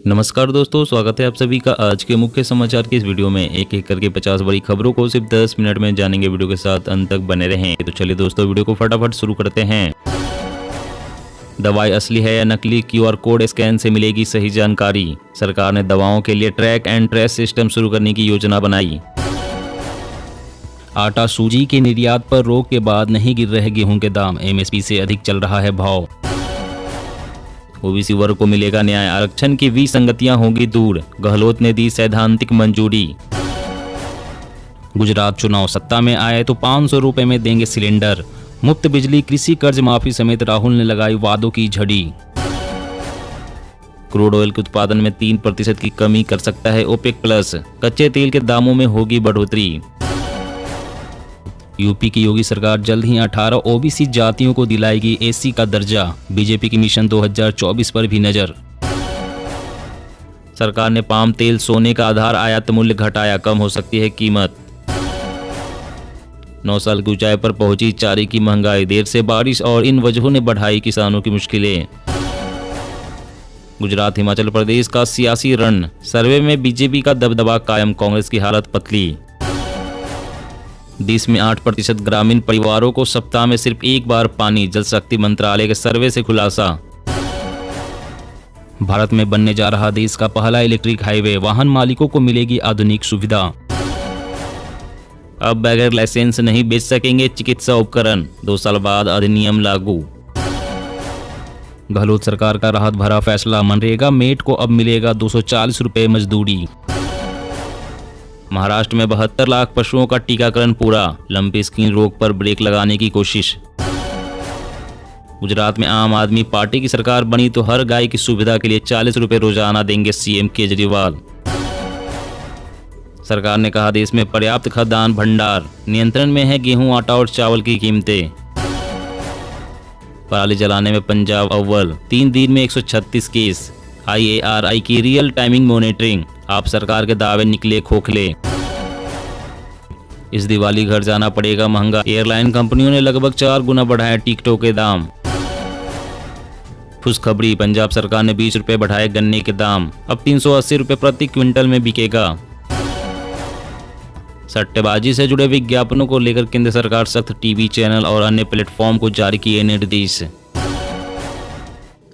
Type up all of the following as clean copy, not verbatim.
नमस्कार दोस्तों, स्वागत है आप सभी का आज के मुख्य समाचार की इस वीडियो में। एक एक करके 50 बड़ी खबरों को सिर्फ 10 मिनट में जानेंगे। वीडियो के साथ अंत तक बने रहें। तो चलिए दोस्तों, वीडियो को फटाफट शुरू करते हैं। दवाई असली है या नकली, QR कोड स्कैन से मिलेगी सही जानकारी। सरकार ने दवाओं के लिए ट्रैक एंड ट्रेस सिस्टम शुरू करने की योजना बनाई। आटा सूजी के निर्यात पर रोक के बाद नहीं गिर रहे गेहूं के दाम, MSP से अधिक चल रहा है भाव। ओबीसी वर्ग को मिलेगा न्याय, आरक्षण की विसंगतियां होंगी दूर, गहलोत ने दी सैद्धांतिक मंजूरी। गुजरात चुनाव सत्ता में आए तो 500 रुपए में देंगे सिलेंडर। मुफ्त बिजली, कृषि कर्ज माफी समेत राहुल ने लगाई वादों की झड़ी। क्रूड ऑयल के उत्पादन में 3% की कमी कर सकता है ओपेक प्लस, कच्चे तेल के दामों में होगी बढ़ोतरी। यूपी की योगी सरकार जल्द ही 18 ओबीसी जातियों को दिलाएगी एससी का दर्जा। बीजेपी की मिशन 2024 पर भी नजर। सरकार ने पाम तेल, सोने का आधार आयात मूल्य घटाया, कम हो सकती है कीमत। 9 साल की ऊंचाई पर पहुंची चारे की महंगाई, देर से बारिश और इन वजहों ने बढ़ाई किसानों की मुश्किलें। गुजरात हिमाचल प्रदेश का सियासी रण, सर्वे में बीजेपी का दबदबा कायम, कांग्रेस की हालत पतली। देश में 8% ग्रामीण परिवारों को सप्ताह में सिर्फ एक बार पानी, जल शक्ति मंत्रालय के सर्वे से खुलासा। भारत में बनने जा रहा देश का पहला इलेक्ट्रिक हाईवे, वाहन मालिकों को मिलेगी आधुनिक सुविधा। अब बगैर लाइसेंस नहीं बेच सकेंगे चिकित्सा उपकरण, 2 साल बाद अधिनियम लागू। गहलोत सरकार का राहत भरा फैसला, मनरेगा मेट को अब मिलेगा 240 रुपए मजदूरी। महाराष्ट्र में 72 लाख पशुओं का टीकाकरण पूरा, लंबी स्किन रोग पर ब्रेक लगाने की कोशिश। गुजरात में आम आदमी पार्टी की सरकार बनी तो हर गाय की सुविधा के लिए 40 रुपए रोजाना देंगे सीएम केजरीवाल। सरकार ने कहा देश में पर्याप्त खाद्यान्न भंडार, नियंत्रण में है गेहूं, आटा और चावल की कीमतें। पराली जलाने में पंजाब अव्वल, 3 दिन में 136 केस। IARI की रियल टाइमिंग मॉनिटरिंग, आप सरकार के दावे निकले खोखले। इस दिवाली घर जाना पड़ेगा महंगा, एयरलाइन कंपनियों ने लगभग 4 गुना बढ़ाए टिकटों के दाम। खुशखबरी, पंजाब सरकार ने 20 रुपए बढ़ाए गन्ने के दाम, अब 380 रुपए प्रति क्विंटल में बिकेगा। सट्टेबाजी से जुड़े विज्ञापनों को लेकर केंद्र सरकार सख्त, टीवी चैनल और अन्य प्लेटफॉर्म को जारी किए निर्देश।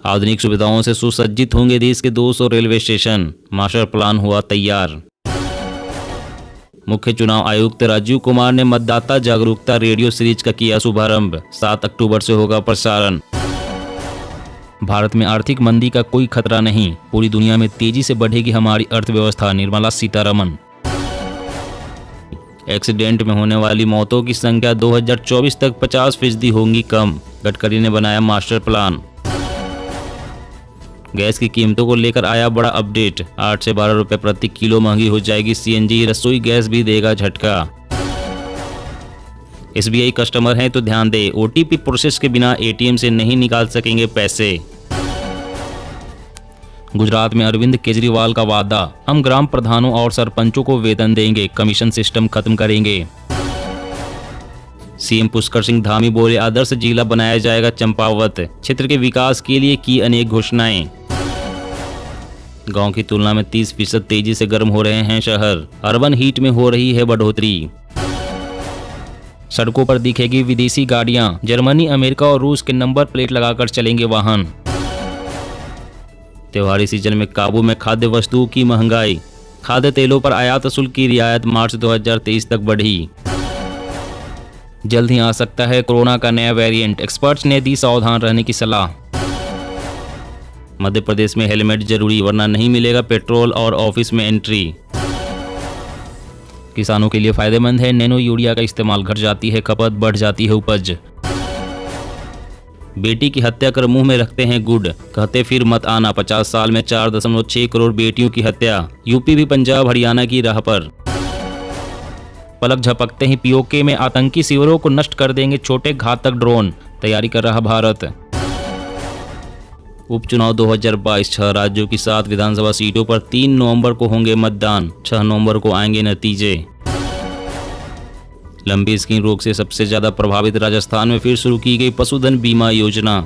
आधुनिक सुविधाओं से सुसज्जित होंगे देश के 200 रेलवे स्टेशन, मास्टर प्लान हुआ तैयार। मुख्य चुनाव आयुक्त राजीव कुमार ने मतदाता जागरूकता रेडियो सीरीज का किया शुभारंभ, 7 अक्टूबर से होगा प्रसारण। भारत में आर्थिक मंदी का कोई खतरा नहीं, पूरी दुनिया में तेजी से बढ़ेगी हमारी अर्थव्यवस्था, निर्मला सीतारमण। एक्सीडेंट में होने वाली मौतों की संख्या 2024 तक 50% होंगी कम, गडकरी ने बनाया मास्टर प्लान। गैस की कीमतों को लेकर आया बड़ा अपडेट, 8 से 12 रुपए प्रति किलो महंगी हो जाएगी CNG, रसोई गैस भी देगा झटका। SBI कस्टमर हैं तो ध्यान दें, OTP प्रोसेस के बिना ATM से नहीं निकाल सकेंगे पैसे। गुजरात में अरविंद केजरीवाल का वादा, हम ग्राम प्रधानों और सरपंचों को वेतन देंगे, कमीशन सिस्टम खत्म करेंगे। सीएम पुष्कर सिंह धामी बोले आदर्श जिला बनाया जाएगा चंपावत, क्षेत्र के विकास के लिए की अनेक घोषणाएं। गांव की तुलना में 30% तेजी से गर्म हो रहे हैं शहर, अर्बन हीट में हो रही है बढ़ोतरी। सड़कों पर दिखेगी विदेशी गाड़ियां, जर्मनी, अमेरिका और रूस के नंबर प्लेट लगाकर चलेंगे वाहन। त्योहारी सीजन में काबू में खाद्य वस्तुओं की महंगाई, खाद्य तेलों पर आयात शुल्क की रियायत मार्च 2023 तक बढ़ी। जल्द ही आ सकता है कोरोना का नया वेरिएंट, एक्सपर्ट्स ने दी सावधान रहने की सलाह। मध्य प्रदेश में हेलमेट जरूरी, वरना नहीं मिलेगा पेट्रोल और ऑफिस में एंट्री। किसानों के लिए फायदेमंद है नैनो यूरिया का इस्तेमाल, घट जाती है खपत, बढ़ जाती है उपज। बेटी की हत्या कर मुंह में रखते हैं गुड़, कहते फिर मत आना, 50 साल में 4.6 करोड़ बेटियों की हत्या, यूपी भी पंजाब हरियाणा की राह पर। पलक झपकते ही POK में आतंकी शिविरों को नष्ट कर देंगे छोटे घातक ड्रोन, तैयारी कर रहा भारत। उपचुनाव 2022, 6 राज्यों की 7 विधानसभा सीटों पर 3 नवंबर को होंगे मतदान, 6 नवंबर को आएंगे नतीजे। लंबी स्किन रोग से सबसे ज्यादा प्रभावित राजस्थान में फिर शुरू की गई पशुधन बीमा योजना।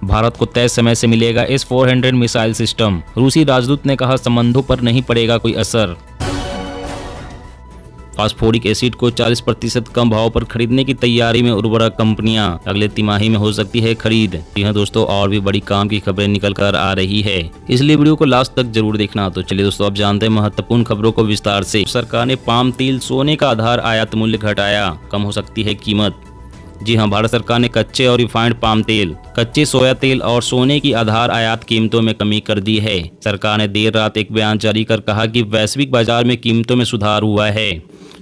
भारत को तय समय से मिलेगा S-400 मिसाइल सिस्टम। रूसी राजदूत ने कहा संबंधों पर नहीं पड़ेगा कोई असर। फास्फोरिक एसिड को 40% कम भाव पर खरीदने की तैयारी में उर्वरक कंपनियां। अगले तिमाही में हो सकती है खरीद। जी हाँ दोस्तों, और भी बड़ी काम की खबरें निकल कर आ रही है, इसलिए वीडियो को लास्ट तक जरूर देखना। तो चलिए दोस्तों, अब जानते हैं महत्वपूर्ण खबरों को विस्तार से। सरकार ने पाम तेल, सोने का आधार आयात मूल्य घटाया, कम हो सकती है कीमत। जी हां, भारत सरकार ने कच्चे और रिफाइंड पाम तेल, कच्चे सोया तेल और सोने की आधार आयात कीमतों में कमी कर दी है। सरकार ने देर रात एक बयान जारी कर कहा कि वैश्विक बाजार में कीमतों में सुधार हुआ है।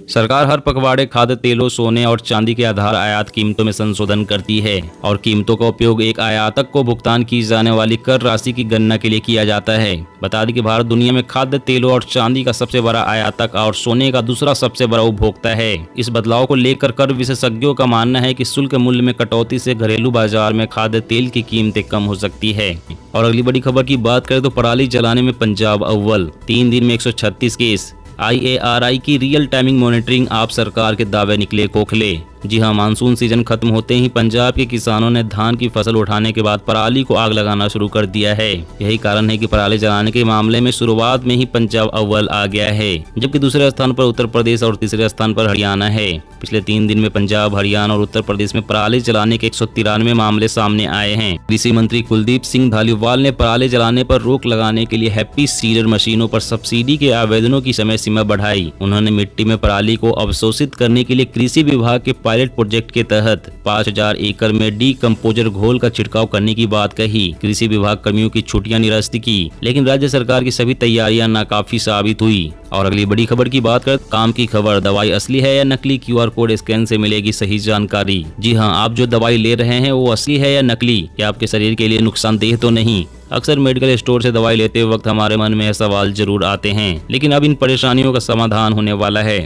सरकार हर पखवाड़े खाद्य तेलों, सोने और चांदी के आधार आयात कीमतों में संशोधन करती है और कीमतों का उपयोग एक आयातक को भुगतान की जाने वाली कर राशि की गणना के लिए किया जाता है। बता दें कि भारत दुनिया में खाद्य तेलों और चांदी का सबसे बड़ा आयातक और सोने का दूसरा सबसे बड़ा उपभोक्ता है। इस बदलाव को लेकर कर विशेषज्ञों का मानना है कि शुल्क मूल्य में कटौती से घरेलू बाजार में खाद्य तेल की कीमतें कम हो सकती है। और अगली बड़ी खबर की बात करें तो पराली जलाने में पंजाब अव्वल, 3 दिन में 136 केस। IARI की रियल टाइमिंग मॉनिटरिंग आप सरकार के दावे निकले खोखले। जी हां, मानसून सीजन खत्म होते ही पंजाब के किसानों ने धान की फसल उठाने के बाद पराली को आग लगाना शुरू कर दिया है। यही कारण है कि पराली जलाने के मामले में शुरुआत में ही पंजाब अव्वल आ गया है, जबकि दूसरे स्थान पर उत्तर प्रदेश और तीसरे स्थान पर हरियाणा है। पिछले 3 दिन में पंजाब, हरियाणा और उत्तर प्रदेश में पराली जलाने के 193 मामले सामने आए हैं। कृषि मंत्री कुलदीप सिंह धालीवाल ने पराली जलाने पर रोक लगाने के लिए हैप्पी सीडर मशीनों पर सब्सिडी के आवेदनों की समय सीमा बढ़ाई। उन्होंने मिट्टी में पराली को अवशोषित करने के लिए कृषि विभाग के पायलट प्रोजेक्ट के तहत 5000 एकड़ में डीकंपोजर घोल का छिड़काव करने की बात कही। कृषि विभाग कर्मियों की छुट्टियां निरस्त की, लेकिन राज्य सरकार की सभी तैयारियां नाकाफी साबित हुई। और अगली बड़ी खबर की बात कर, काम की खबर, दवाई असली है या नकली, QR कोड स्कैन से मिलेगी सही जानकारी। जी हाँ, आप जो दवाई ले रहे हैं वो असली है या नकली, या आपके शरीर के लिए नुकसानदेह तो नहीं। अक्सर मेडिकल स्टोर से दवाई लेते वक्त हमारे मन में सवाल जरूर आते हैं, लेकिन अब इन परेशानियों का समाधान होने वाला है।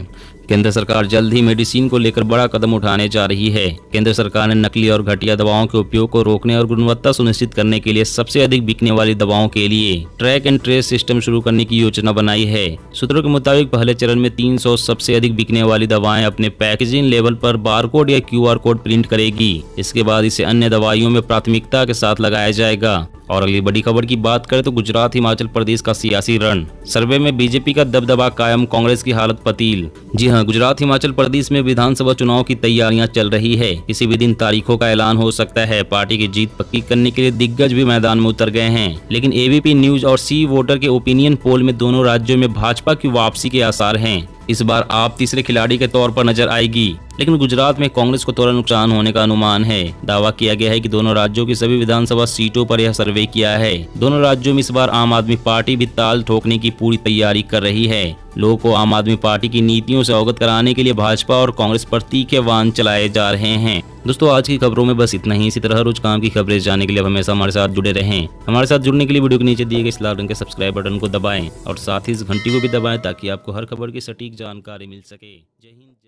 केंद्र सरकार जल्द ही मेडिसिन को लेकर बड़ा कदम उठाने जा रही है। केंद्र सरकार ने नकली और घटिया दवाओं के उपयोग को रोकने और गुणवत्ता सुनिश्चित करने के लिए सबसे अधिक बिकने वाली दवाओं के लिए ट्रैक एंड ट्रेस सिस्टम शुरू करने की योजना बनाई है। सूत्रों के मुताबिक पहले चरण में 300 सबसे अधिक बिकने वाली दवाएं अपने पैकेजिंग लेवल पर बारकोड या QR कोड प्रिंट करेगी। इसके बाद इसे अन्य दवाइयों में प्राथमिकता के साथ लगाया जाएगा। और अगली बड़ी खबर की बात करें तो गुजरात, हिमाचल प्रदेश का सियासी रण, सर्वे में बीजेपी का दबदबा कायम, कांग्रेस की हालत पतील। जी हां, गुजरात, हिमाचल प्रदेश में विधानसभा चुनाव की तैयारियां चल रही है। किसी भी दिन तारीखों का ऐलान हो सकता है। पार्टी की जीत पक्की करने के लिए दिग्गज भी मैदान में उतर गए हैं, लेकिन ABP न्यूज और सी वोटर के ओपिनियन पोल में दोनों राज्यों में भाजपा की वापसी के आसार हैं। इस बार आप तीसरे खिलाड़ी के तौर पर नजर आएगी, लेकिन गुजरात में कांग्रेस को थोड़ा नुकसान होने का अनुमान है। दावा किया गया है कि दोनों राज्यों की सभी विधानसभा सीटों पर यह सर्वे किया है। दोनों राज्यों में इस बार आम आदमी पार्टी भी ताल ठोकने की पूरी तैयारी कर रही है। लोगों को आम आदमी पार्टी की नीतियों से अवगत कराने के लिए भाजपा और कांग्रेस पर तीखे वाहन चलाए जा रहे हैं। दोस्तों, आज की खबरों में बस इतना ही। इसी तरह रोज काम की खबरें जानने के लिए हमेशा हमारे साथ जुड़े रहें। हमारे साथ जुड़ने के लिए वीडियो के नीचे दिए गए इस लाल रंग के सब्सक्राइब बटन को दबाएं और साथ ही इस घंटी को भी दबाएं ताकि आपको हर खबर की सटीक जानकारी मिल सके। जय हिंद।